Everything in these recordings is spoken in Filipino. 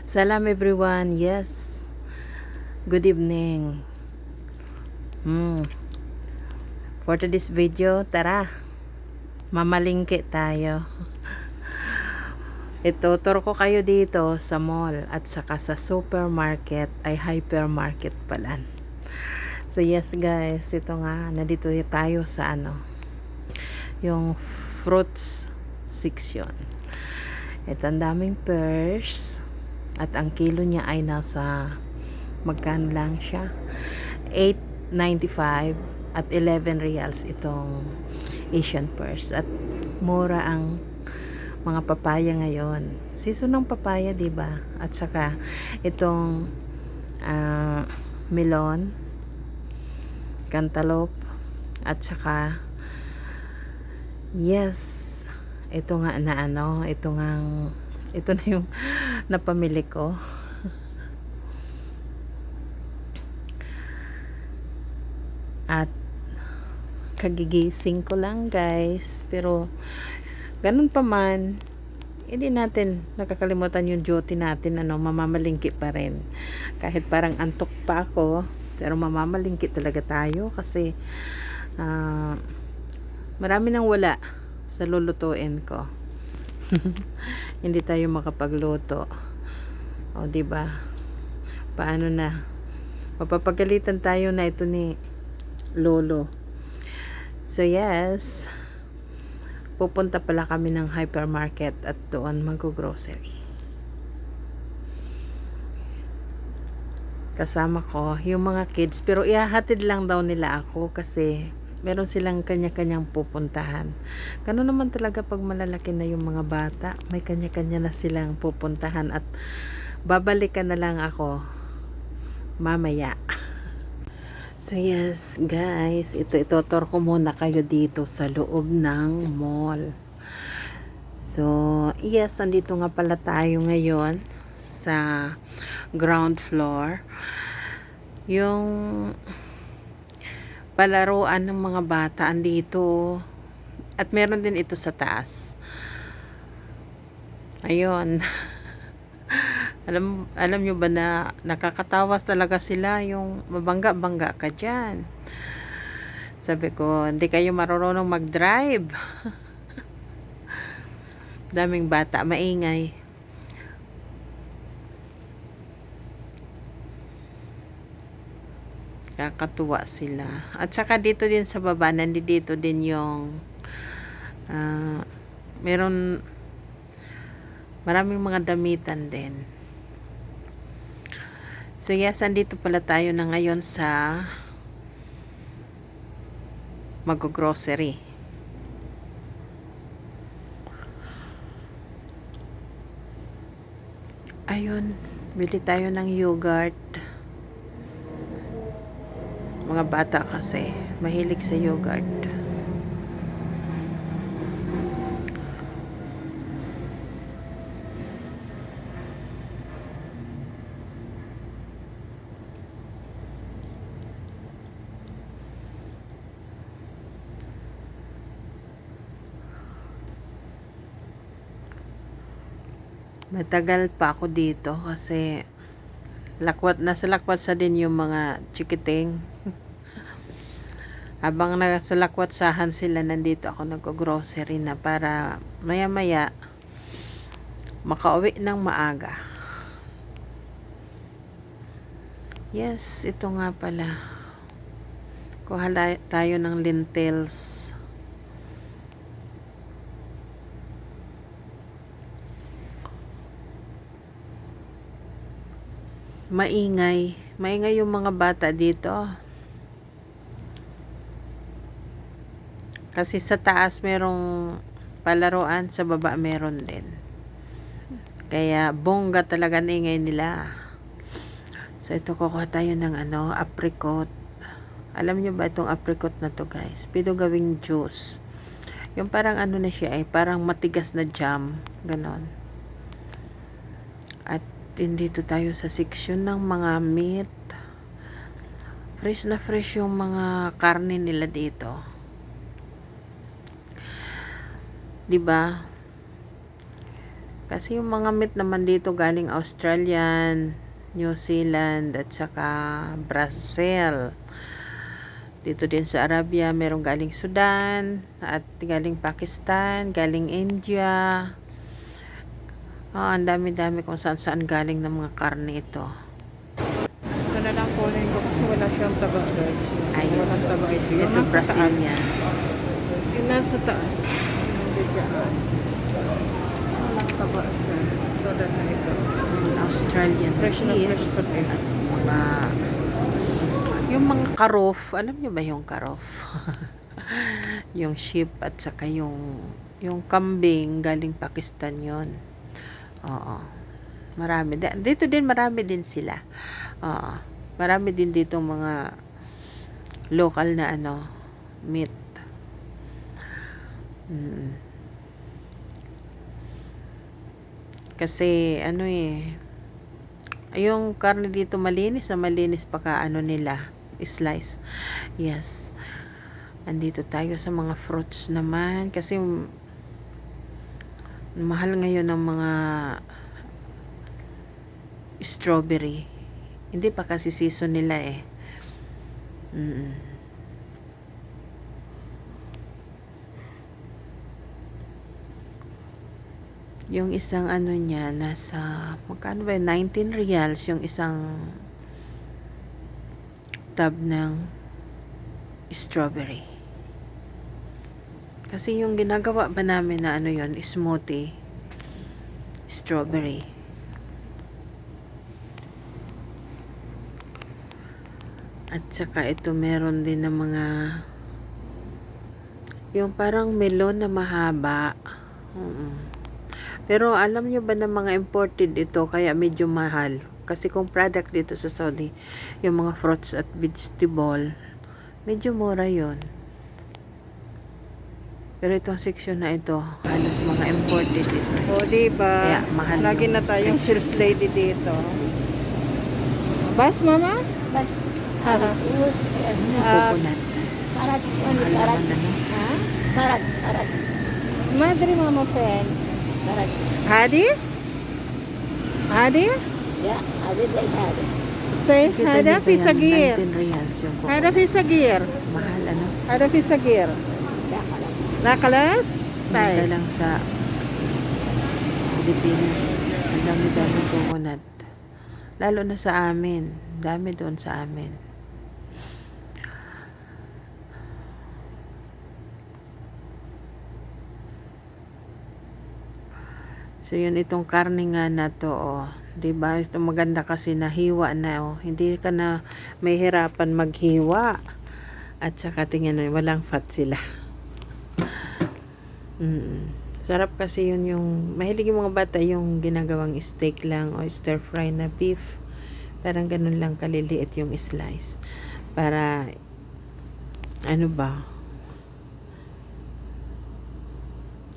Salam everyone. Yes. Good evening. For today's video, tara. Mamalingki tayo. Ituturo ko kayo dito sa mall at saka sa supermarket ay hypermarket pala. So yes guys, ito nga nandito tayo sa yung fruits section. Ito ang daming pears at ang kilo niya ay nasa magkano lang siya, 8.95 at 11 reals itong Asian pears. At mura ang mga papaya ngayon, season ng papaya, diba? At saka itong melon, cantaloupe, at saka yes, ito nga na ito na yung napamili ko. At kagigising ko lang guys, pero ganun pa man, hindi natin nakakalimutan yung duty natin, mamamalingki pa rin. Kahit parang antok pa ako, pero mamamalingki talaga tayo kasi marami nang wala sa lulutuin ko. Hindi tayo makapagluto. O diba? Paano na? Mapapagalitan tayo na ito ni lolo. So yes, pupunta pala kami ng hypermarket at doon mag-grocery. Kasama ko yung mga kids, pero ihahatid lang daw nila ako kasi meron silang kanya-kanyang pupuntahan. Ganun naman talaga pag malalaki na yung mga bata, may kanya-kanya na silang pupuntahan at babalikan na lang ako mamaya. So yes guys, itutur ko muna kayo dito sa loob ng mall. So yes, andito nga pala tayo ngayon sa ground floor. Yung palaruan ng mga bata andito, at meron din ito sa taas. Ayun. Alam nyo ba na nakakatawa talaga sila, yung mabangga-bangga ka dyan. Sabi ko, hindi kayo marunong mag-drive. Daming bata, maingay. Kakatuwa sila. At saka dito din sa baba, nandito din yung meron maraming mga damitan din. So yes, andito pala tayo na ngayon sa mag-grocery. Ayun, bili tayo ng yogurt. Mga bata kasi mahilig sa yogurt. Matagal pa ako dito kasi nasa lakwat sa din yung mga chikiting. Habang nasa lakwat sahan sila, nandito ako nag-grocery na para maya-maya makauwi ng maaga. Yes, ito nga pala. Kuha tayo ng lentils. Maingay yung mga bata dito. Kasi sa taas merong palaruan, sa baba meron din. Kaya bongga talaga ang ingay nila. So ito, kukuha tayo ng apricot. Alam nyo ba itong apricot na to guys? Pwede gawing juice. Yung parang na siya parang matigas na jam. Ganon. At dito tayo sa section ng mga meat. Fresh na fresh yung mga karne nila dito. 'Di ba? Kasi yung mga meat naman dito galing Australian, New Zealand, at saka Brazil. Dito din sa Arabia, merong galing Sudan, at galing Pakistan, galing India. Ang dami-dami kung saan-saan galing ng mga karne ito. Ito na lang kunin ko kasi wala siyang taba, guys. Ayun. Walang taba ito. Yung Ito nasa taas. Brazilian. Yung nasa taas. Hindi dyan. Walang taba siya. Tulad na ito. Australian Fresh na beef. fresh pa rin. Yung mga karof, alam nyo ba yung karof? Yung sheep at saka yung kambing galing Pakistan yon. Oo. Marami. Dito din marami din sila. Oo. Marami din dito mga local na meat. Kasi yung karne dito malinis pa nila slice. Yes. Andito tayo sa mga fruits naman kasi mahal ngayon ng mga strawberry. Hindi pa kasi season nila eh. Yung isang niya nasa magkano ba 19 reals yung isang tub ng strawberry. Kasi yung ginagawa ba namin na yon, smoothie, strawberry. At saka ito meron din ng mga yung parang melon na mahaba. Pero alam nyo ba na mga imported ito kaya medyo mahal? Kasi kung product dito sa Saudi, yung mga fruits at vegetable, medyo mura yon. Pero itong section na ito, halos mga imported ito. O, diba? Kaya mahal. Lagi na tayong sales lady dito. Bas, mama? Bas, Coconut. karat, Alaman Ha? karat, Madre, mama, pen. karat. Hadi? Hadi? Ya, ada زي هذا. Say, Kita hada dito fi yan, sagir. 19 reals yung coconut. Hada fi sagir. Mahal Hada fi sagir. لا خلاص. La kalas? Maganda Tay. lang sa Pilipinas. Ang dami-dami coconut. Lalo na sa amin. Dami doon sa amin. So yun itong karne nga na to, oh. 'Di ba? Ito maganda kasi nahiwa na, oh. Hindi ka na may hirapan maghiwa. At saka tingnan mo, walang fat sila. Sarap kasi yun yung mahilig yung mga bata yung ginagawang steak lang o stir fry na beef. Parang ganun lang kaliliit yung slice. Para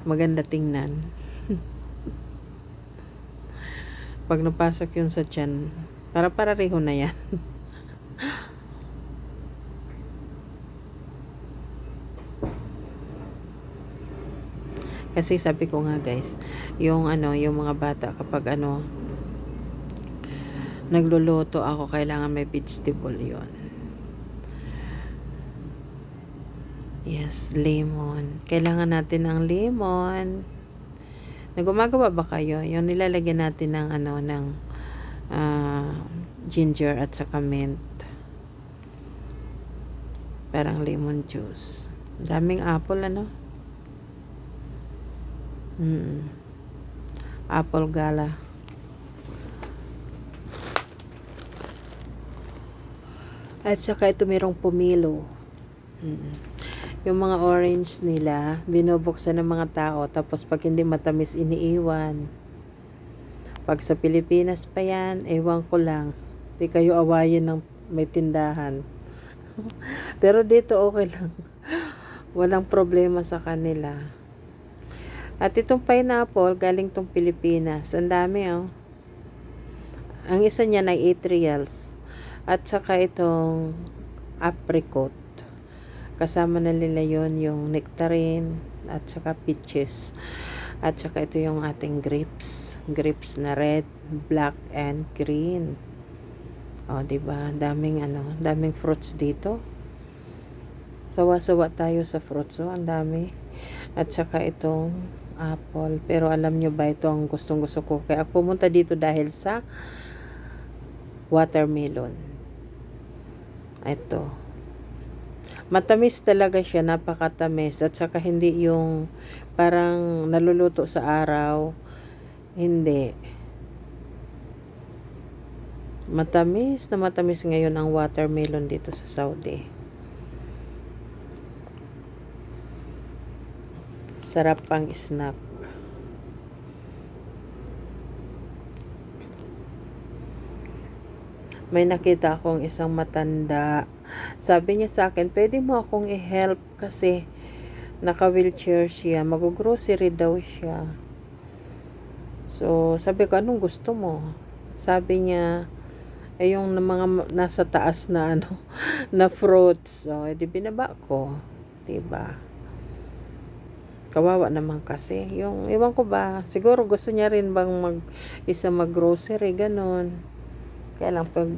maganda tingnan. Pag napasok yun sa tiyan, para-pareho na yan. Kasi sabi ko nga guys, yung mga bata kapag nagluluto ako, kailangan may vegetable yon. Yes, lemon. Kailangan natin ng lemon. Gumagawa ba kayo? Yung nilalagyan natin ng ginger at saka mint. Parang lemon juice. Daming apple apple gala. At saka ito merong pomelo. Yung mga orange nila, binubuksan ng mga tao, tapos pag hindi matamis, iniiwan. Pag sa Pilipinas pa yan, ewan ko lang. Di kayo awayin ng may tindahan. Pero dito okay lang. Walang problema sa kanila. At itong pineapple, galing tong Pilipinas. Ang dami, oh. Ang isa niya ay 8 reals. At saka itong apricot. Kasama na nila yon yung nectarine at saka peaches. At saka ito yung ating grapes. Grapes na red, black, and green. O, diba? Daming fruits dito. Sawa-sawa tayo sa fruits. O, ang dami. At saka itong apple. Pero alam nyo ba, ito ang gustong-gusto ko. Kaya ako pumunta dito dahil sa watermelon. Ito. Matamis talaga siya, napakatamis. At saka hindi yung parang naluluto sa araw. Hindi. Matamis na matamis ngayon ang watermelon dito sa Saudi. Sarap pang snack. May nakita akong isang matanda. Sabi niya sa akin, pwede mo akong i-help kasi naka-wheelchair siya. Mag-grocery daw siya. So, sabi ko, anong gusto mo? Sabi niya, yung mga nasa taas na na fruits. So, edi binaba ko. Diba? Kawawa naman kasi. Yung, iwan ko ba, siguro gusto niya rin bang mag-grocery, ganun. Kaya lang pag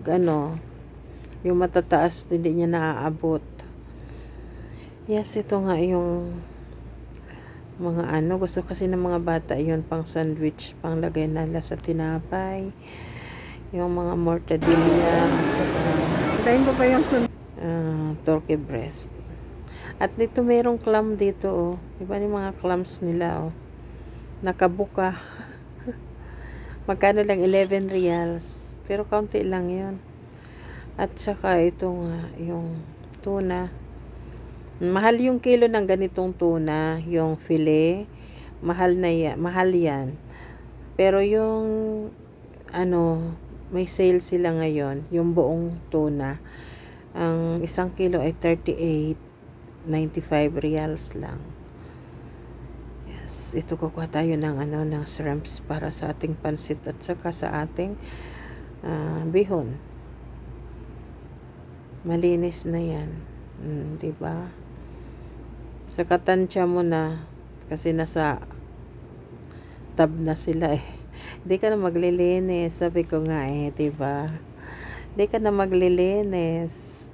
yung matataas, hindi niya naaabot. Yes, ito nga yung mga gusto kasi ng mga bata yun, pang sandwich, pang lagay nila sa tinapay. Yung mga mortadilla, at saka, Tayin ko pa yung turkey breast. At dito mayroong clam dito, oh. Iba yung mga clams nila, oh. Nakabuka. Magkano lang? 11 reals. Pero kaunti lang yun. At saka itong yung tuna. Mahal yung kilo ng ganitong tuna, yung filet. Mahal yan. Pero yung may sale sila ngayon, yung buong tuna. Ang isang kilo ay 38.95 reals lang. Yes, ito kukuha tayo ng ng shrimps para sa ating pansit at saka sa ating bihon. Malinis na yan. Diba? Sa katansya mo na kasi nasa tab na sila eh. Hindi ka na maglilinis. Sabi ko nga diba? Hindi ka na maglilinis.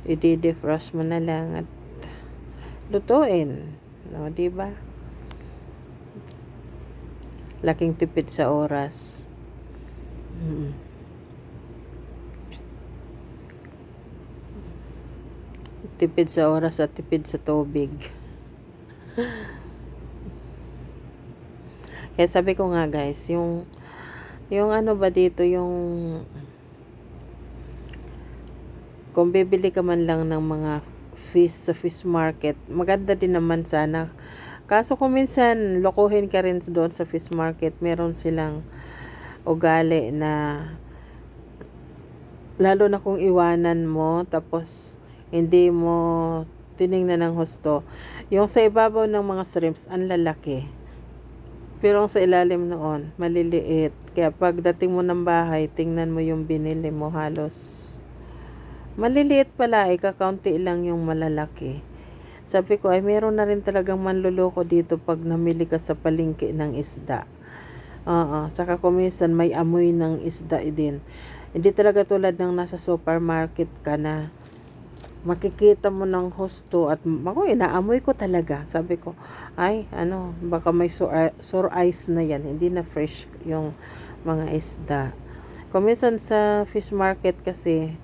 I-defrost mo na lang at lutuin. No, diba? Laking tipid sa oras. Tipid sa oras at tipid sa tubig. Kaya sabi ko nga guys, yung ba dito, yung kung bibili ka man lang ng mga fish sa fish market, maganda din naman sana. Kaso kung minsan lokohin ka rin doon sa fish market, meron silang ugali na lalo na kung iwanan mo tapos hindi mo tiningnan ng husto. Yung sa ibabaw ng mga shrimps, ang lalaki. Pero ang sa ilalim noon, maliliit. Kaya pagdating mo ng bahay, tingnan mo yung binili mo, halos maliliit pala, kakaunti lang yung malalaki. Sabi ko, meron na rin talagang manluloko dito pag namili ka sa palengke ng isda. Saka kuminsan may amoy ng isda din. Hindi talaga tulad ng nasa supermarket ka na makikita mo ng husto at inaamoy ko talaga. Sabi ko, baka may sore eyes na yan. Hindi na fresh yung mga isda. Kuminsan sa fish market kasi,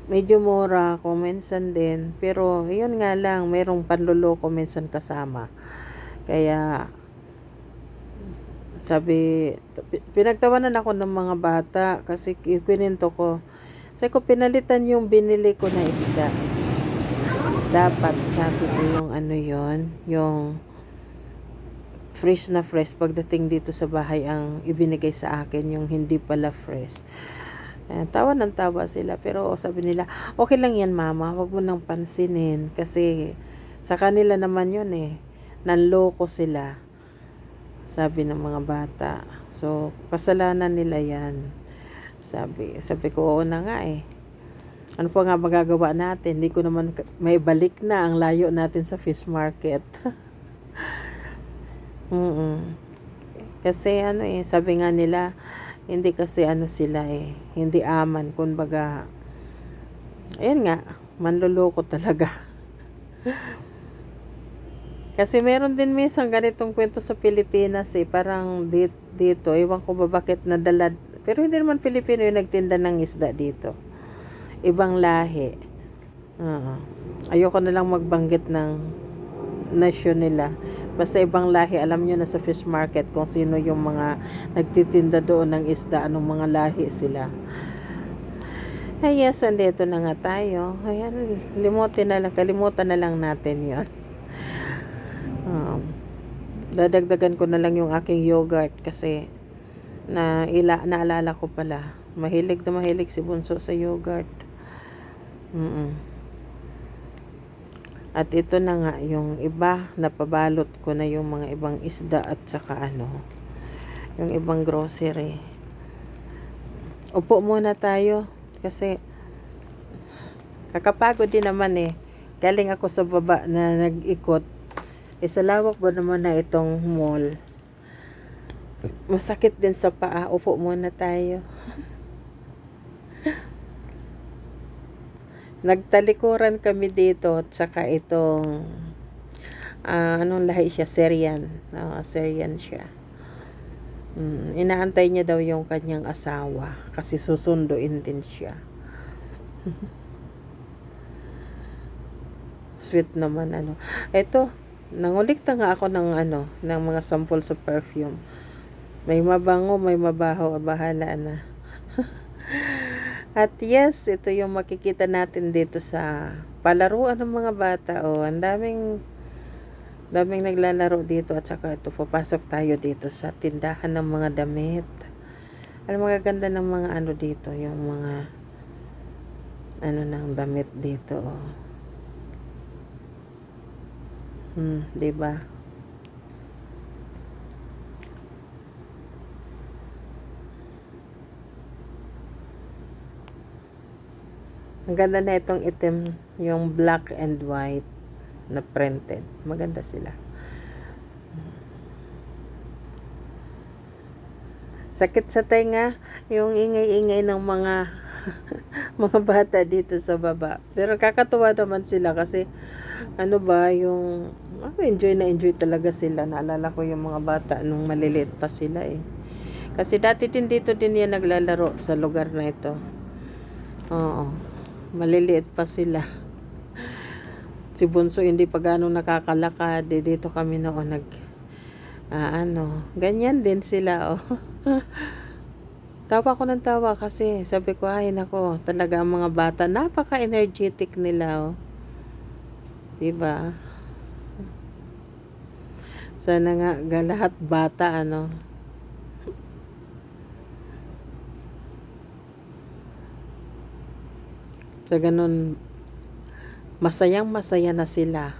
medyo mura, kuminsan din. Pero, yun nga lang, mayroong panluloko minsan kasama. Kaya, pinagtawanan ako ng mga bata kasi kininto ko. Sabi ko, pinalitan yung binili ko na isda. Dapat, sabi ko yung fresh na fresh. Pagdating dito sa bahay, ang ibinigay sa akin, yung hindi pala fresh. Tawa ng tawa sila. Pero sabi nila, okay lang yan mama, wag mo nang pansinin. Kasi sa kanila naman yun nanloko sila. Sabi ng mga bata. So, kasalanan nila yan. Sabi ko, oo na nga Ano pa nga magagawa natin? Hindi ko naman may balik na ang layo natin sa fish market. Mm. Kasi ano sabi nga nila, hindi kasi ano sila hindi aman, kumbaga, ayun nga, manloloko talaga. Kasi meron din minsan ganitong kwento sa Pilipinas parang dito, ewan ko ba bakit nadala, pero hindi naman Pilipino yung nagtinda ng isda dito. Ibang lahi. Oo. Ayoko na lang magbanggit ng nasyon nila. Basta ibang lahi, alam nyo na sa fish market kung sino yung mga nagtitinda doon ng isda, anong mga lahi sila. Ay yes, andito na nga tayo. Ayan, kalimutan na lang natin yon. Dadagdagan ko na lang yung aking yogurt kasi naalala ko pala. Mahilig si Bunso sa yogurt. At ito na nga yung iba, napabalot ko na yung mga ibang isda at saka yung ibang grocery. Upo muna tayo kasi kakapagod din naman Galing ako sa baba na nag-ikot. Sa lawak ba naman na itong mall. Masakit din sa paa. Upo muna tayo. Nagtalikuran kami dito at saka itong anong lahi siya? Syrian. Syrian siya. Inaantay niya daw yung kanyang asawa kasi susunduin din siya. Sweet naman Ito, nangulikta nga ako ng ng mga sample sa perfume. May mabango, may mabaho, bahala na. At yes, ito yung makikita natin dito sa palaruan ng mga bata. Ang daming naglalaro dito at saka ito, papasok tayo dito sa tindahan ng mga damit. Magaganda ng mga dito, yung mga ng damit dito. Diba? Ang ganda na itong itim, yung black and white na printed. Maganda sila. Sakit sa tenga yung ingay-ingay ng mga mga bata dito sa baba. Pero kakatuwa naman sila kasi yung enjoy na enjoy talaga sila. Naalala ko yung mga bata nung maliliit pa sila Kasi dati din dito din yan naglalaro sa lugar na ito. Oo. Maliliit pa sila. Si Bunso hindi pa ganong nakakalakad. Dito kami noon ganyan din sila Tawa ko ng tawa kasi sabi ko, ay nako, talaga ang mga bata, napaka-energetic nila diba? Sana nga lahat bata sa ganun, masayang masaya na sila.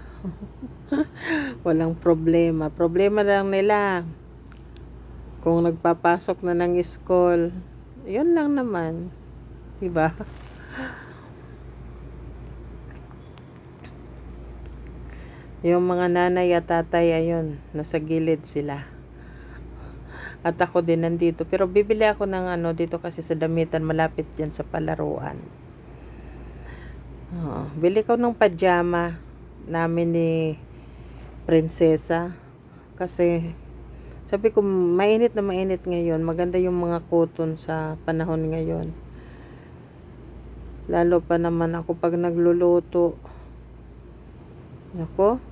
Walang problema. Problema lang nila kung nagpapasok na ng school. Yun lang naman. Diba? Yung mga nanay at tatay, ayun, nasa gilid sila. At ako din nandito. Pero bibili ako ng dito kasi sa damitan, malapit dyan sa palaruan. Bili ko ng pajama namin ni Prinsesa. Kasi sabi ko, mainit na mainit ngayon. Maganda yung mga cotton sa panahon ngayon. Lalo pa naman ako pag nagluluto. Nako,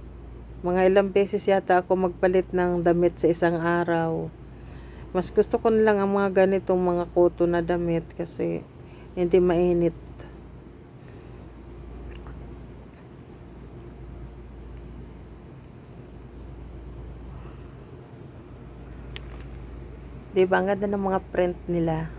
mga ilang beses yata ako magpalit ng damit sa isang araw. Mas gusto ko na lang ang mga ganitong mga cotton na damit kasi hindi mainit. Diba, ang ganda ng mga print nila.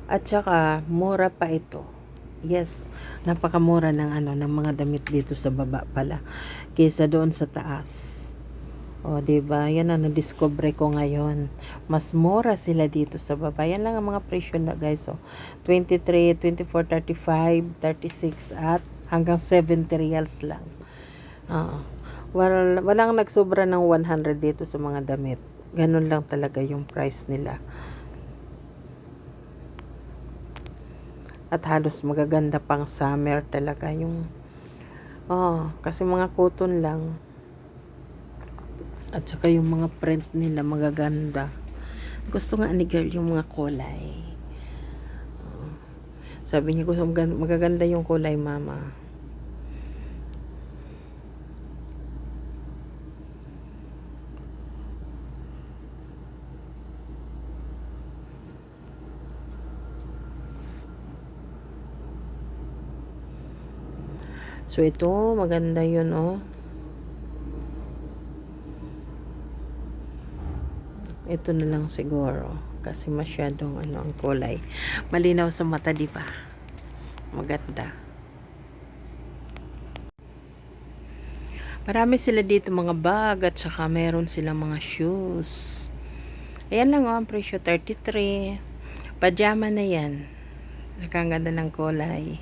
At saka, mura pa ito. Yes, napakamura ng ng mga damit dito sa baba pala kaysa doon sa taas. O, diba? Yan ang nadiscover ko ngayon. Mas mura sila dito sa baba. Yan lang ang mga presyo na, guys. So, 23, 24, 35, 36, at hanggang 70 reals lang. Walang nagsobra ng 100 dito sa mga damit. Ganun lang talaga yung price nila. At halos magaganda pang summer talaga yung kasi mga cotton lang. At saka yung mga print nila magaganda. Gusto nga ni girl yung mga kulay. Sabi niya gusto magaganda yung kulay, mama. So ito maganda yun, oh. Ito na lang siguro kasi masyadong ang kulay. Malinaw sa mata, di ba? Maganda. Marami sila dito mga bag at saka meron silang mga shoes. Ayan lang, oh, ang presyo 33. Pajama na yan. Nakaganda ng kulay.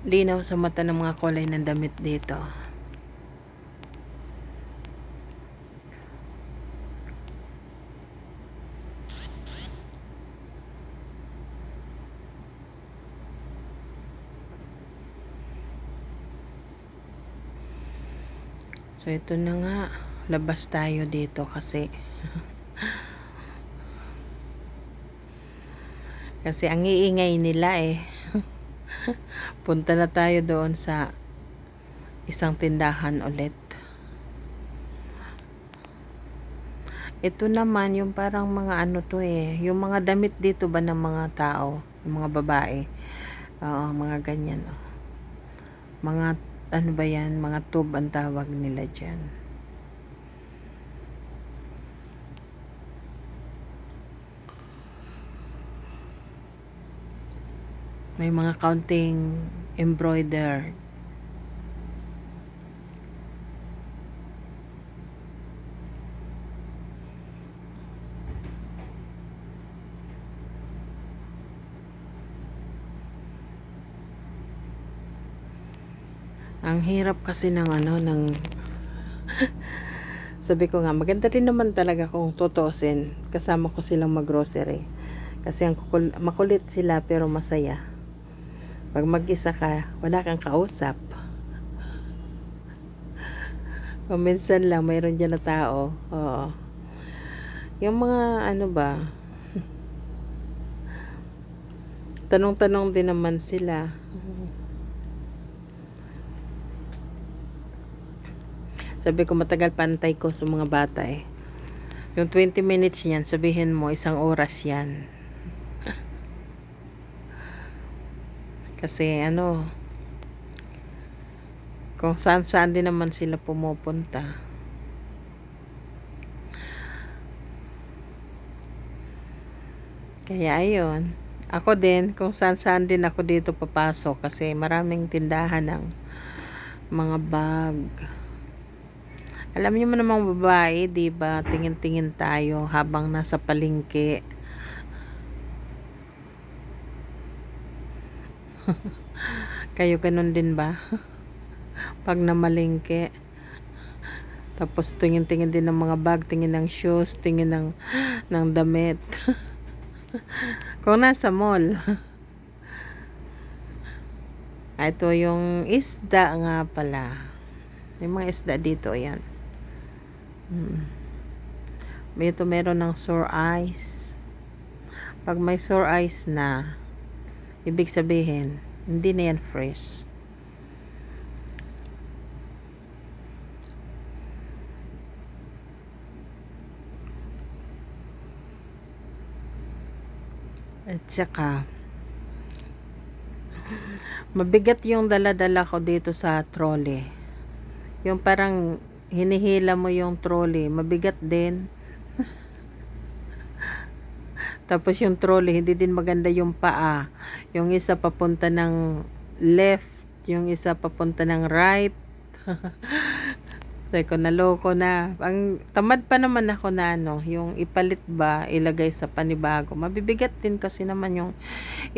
Linaw sa mata ng mga kulay ng damit dito. So ito na nga, labas tayo dito kasi kasi ang iingay nila eh. Punta na tayo doon sa isang tindahan ulit. Ito naman yung parang mga yung mga damit dito ba ng mga tao, ng mga babae. Mga ganyan. Mga ano ba yan, mga tube ang tawag nila dyan. May mga counting embroidered. Ang hirap kasi ng sabi ko nga, maganda rin naman talaga kung tutuusin. Kasama ko silang mag-grocery. Kasi makulit sila pero masaya. Pag mag-isa ka, wala kang kausap. Kung minsan lang, mayroon dyan na tao. Oo. Yung mga ba, tanong-tanong din naman sila. Sabi ko matagal pantay ko sa mga bata eh. Yung 20 minutes yan, sabihin mo 1 oras yan. Kasi kung saan din naman sila pumupunta. Kaya ayun. Ako din, kung saan din ako dito papasok kasi maraming tindahan ng mga bag. Alam niyo namang babae, di ba? Tingin-tingin tayo habang nasa palengke. Kayo ganun din ba? Pag namalengke. Tapos tingin-tingin din ng mga bag, tingin ng shoes, tingin ng damit. Kung nasa mall. Ito yung isda nga pala. Yung mga isda dito, yan. Ito meron ng sore eyes. Pag may sore eyes na, ibig sabihin, hindi na yan fresh. At saka, mabigat yung dala-dala ko dito sa trolley. Yung parang hinihila mo yung trolley, mabigat din. Tapos yung trolley, hindi din maganda yung paa. Yung isa papunta ng left, yung isa papunta ng right. Sabi ko, naloko na. Ang tamad pa naman ako na yung ipalit ba, ilagay sa panibago. Mabibigat din kasi naman yung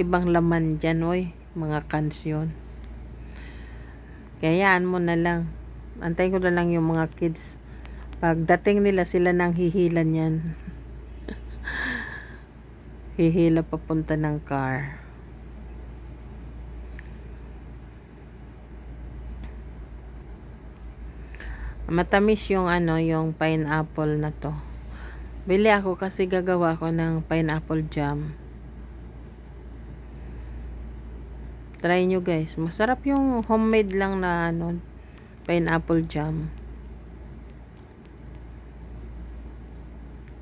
ibang laman dyan, oy. Mga cans yun. Kayaan mo na lang. Antayin ko na lang yung mga kids. Pagdating nila, sila nang hihilan yan. Hihila papunta ng car. Matamis yung yung pineapple na to. Bili ako kasi gagawa ko ng pineapple jam. Try nyo guys. Masarap yung homemade lang na pineapple jam.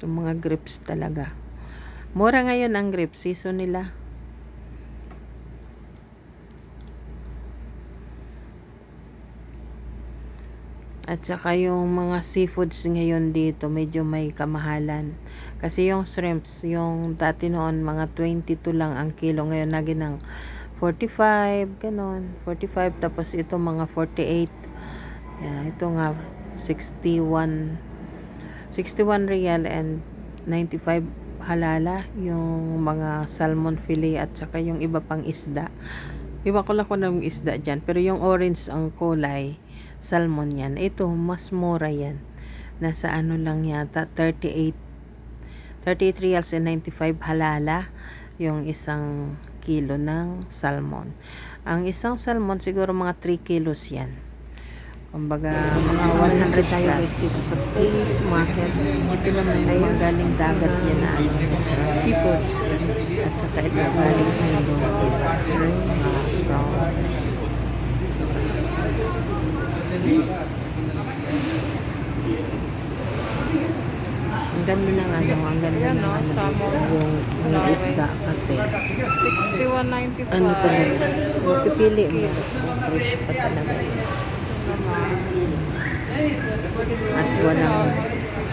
Yung mga grapes talaga. Mura ngayon ang grapes. Season nila. At saka yung mga seafoods ngayon dito, medyo may kamahalan. Kasi yung shrimps, yung dati noon, mga 22 lang ang kilo. Ngayon, naging ng 45, ganon. 45, tapos ito mga 48. Yeah, ito nga, 61 real and 95 halala. Yung mga salmon fillet at saka yung iba pang isda. Iba ko lang kung ng isda dyan. Pero yung orange ang kulay, salmon yan. Ito, mas mura yan. Nasa lang yata, 38 reals and 95 halala yung isang kilo ng salmon. Ang isang salmon, siguro mga 3 kilos yan. Kumbaga, mga 100 tayo guys dito sa fish market. Ito naman ay galing dagat yan na seafoods. At saka ito galing Indo. Shrimp, prawn. Ang ganda ng ang ganda ng yung isda kasi 61.94. talaga, pipili mo, fresh pa talaga at walang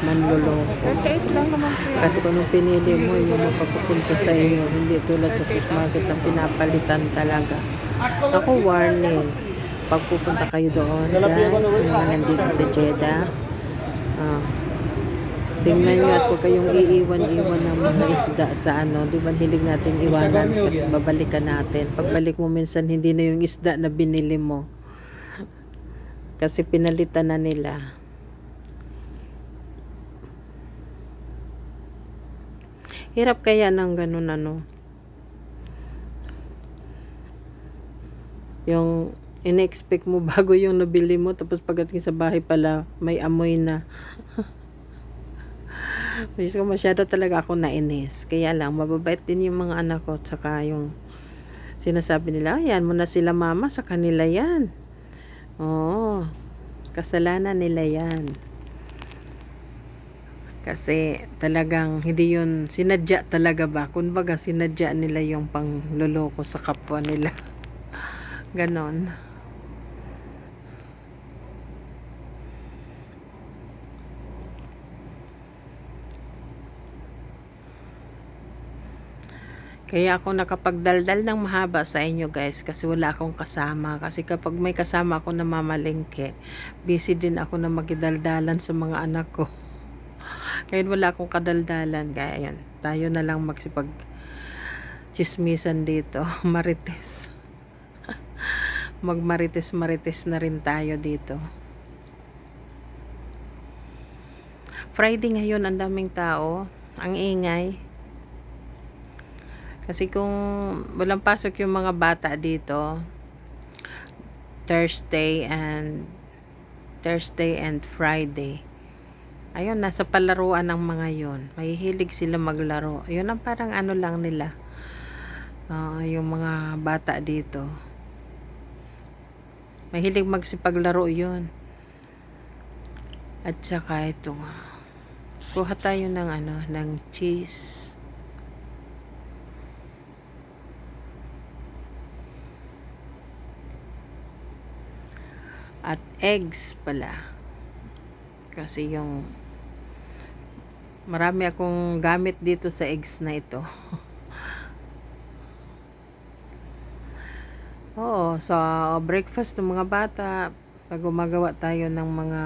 manloloko. 38 lang naman siya. Kasi kung anong pinili mo, yung mapapupunta sa iyo, hindi tulad sa fish market ang pinapalitan talaga. Ako warning, pag pupunta kayo doon, guys, yung mga nandito sa Jeddah, tingnan nyo at huwag kayong iiwan-iwan ng mga isda sa di ba hilig natin iwanan kasi babalikan natin. Pagbalik mo minsan, hindi na yung isda na binili mo. Kasi pinalitan na nila. Hirap kaya ng ganun yung in-expect mo bago yung nabili mo, tapos pagdating sa bahay pala may amoy na. Masyado talaga ako nainis. Kaya lang, mababait din yung mga anak ko. Tsaka yung sinasabi nila, yan mo na sila mama, sa kanila yan. Oo, kasalanan nila yan. Kasi talagang hindi yun sinadya talaga ba? Kumbaga sinadya nila yung pangloloko sa kapwa nila. Ganon. Kaya ako nakapagdaldal ng mahaba sa inyo guys kasi wala akong kasama. Kasi kapag may kasama ako na mamalengke, busy din ako na magdaldalan sa mga anak ko. Ngayon wala akong kadaldalan. Kaya yun, tayo na lang magsipag chismisan dito. Marites. Magmarites-marites na rin tayo dito. Friday ngayon, ang daming tao. Ang ingay. Kasi kung walang pasok yung mga bata dito, Thursday and Friday. Ayun, nasa palaruan ng mga yon. Mahihilig sila maglaro. Ayun ang parang lang nila. Yung mga bata dito. Mahilig magsipaglaro yun. At saka ito nga. Kuha tayo ng ng cheese. At eggs pala. Kasi yung marami akong gamit dito sa eggs na ito. Oo, sa breakfast ng mga bata, pag gumagawa tayo ng mga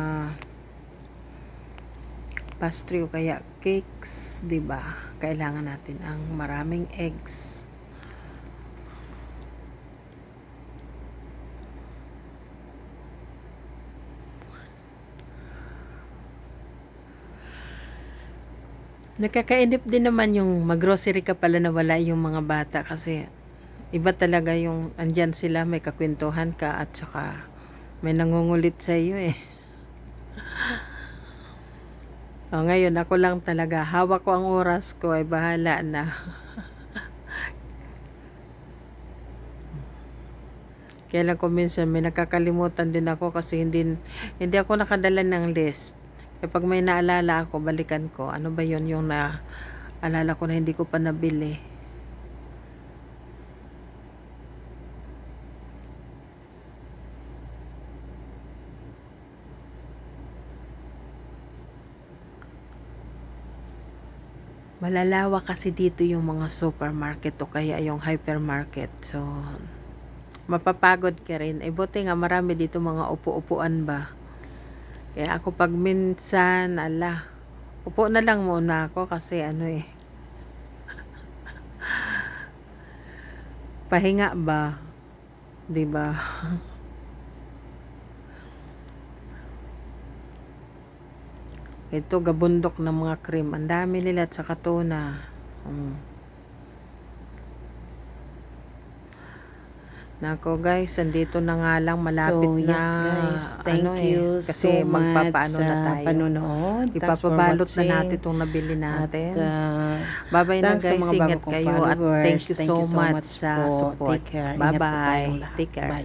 pastry o kaya cakes, 'di ba? Kailangan natin ang maraming eggs. Nakakainip din naman yung mag-grocery ka pala na wala yung mga bata kasi iba talaga yung andyan sila, may kakwentuhan ka at saka may nangungulit sa iyo eh. O, ngayon ako lang talaga, hawak ko ang oras ko ay bahala na. Kaya lang ko minsan may nakakalimutan din ako kasi hindi ako nakadala ng list. Kapag may naalala ako, balikan ko. Ano ba yon yung naalala ko na hindi ko pa nabili. Malalawa kasi dito yung mga supermarket o kaya yung hypermarket. So, mapapagod ka rin. Buti nga marami dito mga upo-upuan ba. Kaya ako pag minsan, upo na lang muna ako kasi pahinga ba? 'Di ba? Ito gabundok ng mga cream. Ang dami nila at saka tuna. Nako guys, andito na nga lang malapit So, na. yes guys, thank you kasi so much magpapaano na sa tayo. panonood. Thanks for Ipapabalot na watching. natin itong nabili natin. At Bye-bye na thanks sa guys. mga Ingat bago kong kayo at followers. thank you so much sa po. support. Take care. Ingat po tayong Bye-bye. lahat. Take care. Bye.